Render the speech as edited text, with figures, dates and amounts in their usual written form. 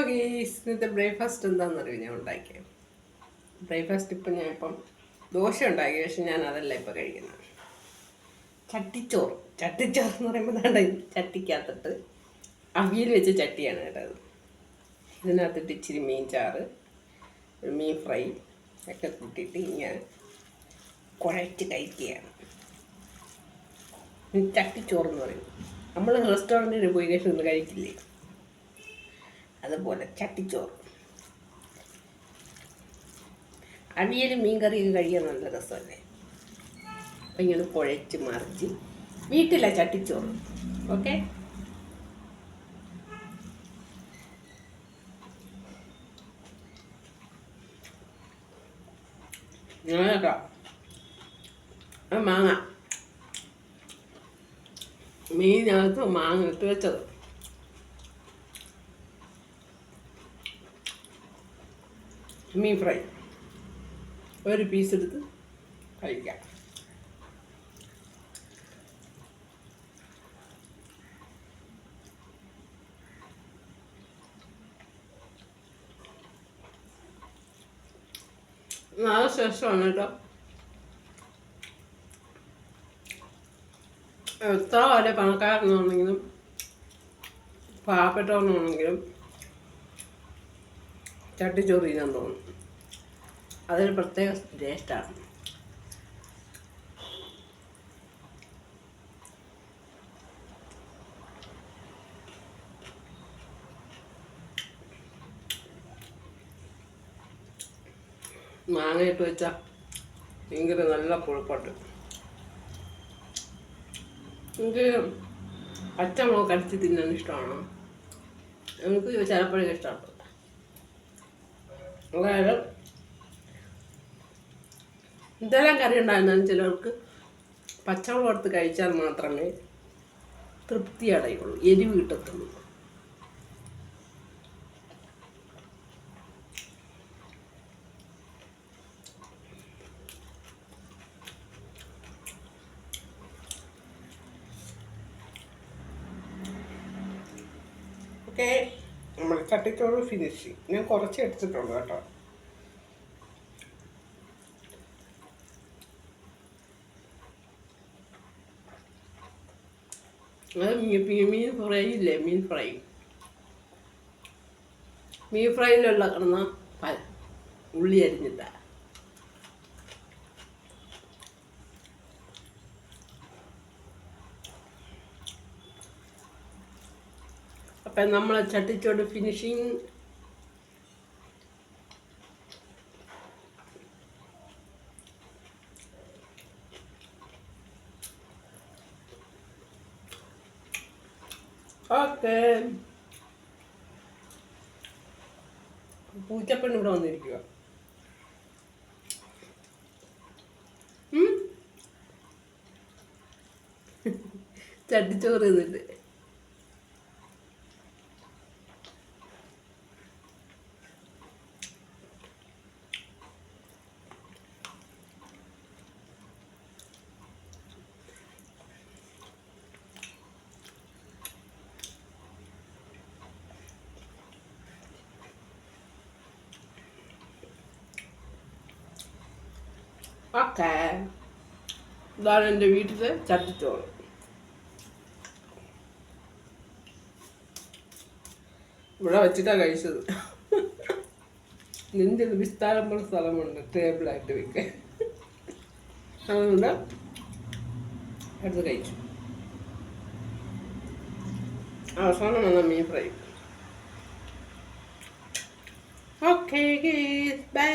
ഗീസ് ഇന്നത്തെ ബ്രേക്ക്ഫാസ്റ്റ് എന്താണെന്നറിയോ ഞാൻ ഉണ്ടാക്കിയത്. ബ്രേക്ക്ഫാസ്റ്റ് ഇപ്പം ദോശ ഉണ്ടാക്കി, പക്ഷെ ഞാൻ അതല്ല ഇപ്പം കഴിക്കുന്നത്. ചട്ടിച്ചോറ് എന്ന് പറയുമ്പോൾ വേണ്ട, ചട്ടിക്കകത്തിട്ട് അവിയൽ വെച്ച ചട്ടിയാണ് കേട്ടത്. ഇതിനകത്തിട്ട് ഇച്ചിരി മീൻ ചാറ്, മീൻ ഫ്രൈ ഒക്കെ കൂട്ടിയിട്ട് ഇങ്ങനെ കുഴച്ച് കഴിക്കുകയാണ്. ചട്ടിച്ചോറെന്ന് പറയും. നമ്മൾ റെസ്റ്റോറൻറ്റിൽ പോയി കഴിഞ്ഞ് കഴിക്കില്ലേ, അതുപോലെ ചട്ടിച്ചോറ്. അവിയലും മീൻ കറിയൊക്കെ കഴിക്കാൻ നല്ല രസമല്ലേ. അപ്പം ഇങ്ങനെ കുഴച്ച് മറിച്ച് വീട്ടിലെ ചട്ടിച്ചോറ്. ഓക്കെ, കേട്ടോ. മാങ്ങ, മീനകത്ത് മാങ്ങ ഇട്ട് വെച്ചത്. മീൻ ഫ്രൈ ഒരു പീസ് എടുത്ത് കഴിക്കാം. നല്ല ശേഷമാണ് കേട്ടോ. എത്ര വലിയ പണക്കാരനാണെങ്കിലും പാവപ്പെട്ടവനാണെങ്കിലും ചട്ടിച്ചോറ് ചെയ്യാൻ തോന്നും. അതൊരു പ്രത്യേക ടേസ്റ്റാണ്. മാങ്ങയിട്ട് വെച്ചാൽ ഭയങ്കര നല്ല പുളിപ്പുണ്ട്. എനിക്ക് പച്ചമുളക് കടിച്ച് തിന്നാൻ ഇഷ്ടമാണ്. എനിക്ക് ചിലപ്പോഴൊക്കെ ഇഷ്ടമാണ്. അതായത് ഇതെല്ലാം കറി ഉണ്ടായിരുന്നാലും ചിലർക്ക് പച്ചമുളക് എടുത്ത് കഴിച്ചാൽ മാത്രമേ തൃപ്തി അടയുള്ളൂ, എരിവ് കിട്ടത്തുള്ളൂ. ഓക്കെ, നമ്മൾ ചട്ടിച്ചോറ് ഫിനിഷ്. ഞാൻ കുറച്ച് എടുത്തിട്ടുള്ളൂ കേട്ടോ. അത് മീൻ ഫ്രൈ ഇല്ലേ, മീൻ ഫ്രൈയിലുള്ള കിടന്ന ഉള്ളി അരിഞ്ഞിട്ട. അപ്പം നമ്മളെ ചട്ടിച്ചോട് ഫിനിഷിങ്. ഓക്കെ, പൂച്ചപ്പെണ്ണ് ഇവിടെ വന്നിരിക്കുക. ചട്ടിച്ചോറ് തിന്നിട്ട്. ഓക്കെ, ഇതാണ് എൻ്റെ വീട്ടിലെ ചട്ടിച്ചോറ്. ഇവിടെ വെച്ചിട്ടാണ് കഴിച്ചത്. നിൻ്റെ വിസ്താരമുള്ള സ്ഥലമുണ്ട് ടേബിളായിട്ട് വെക്കാൻ, അതുകൊണ്ട് എടുത്ത് കഴിച്ചു. അവസാനം വന്ന മീൻ ഫ്രൈ. Okay, by.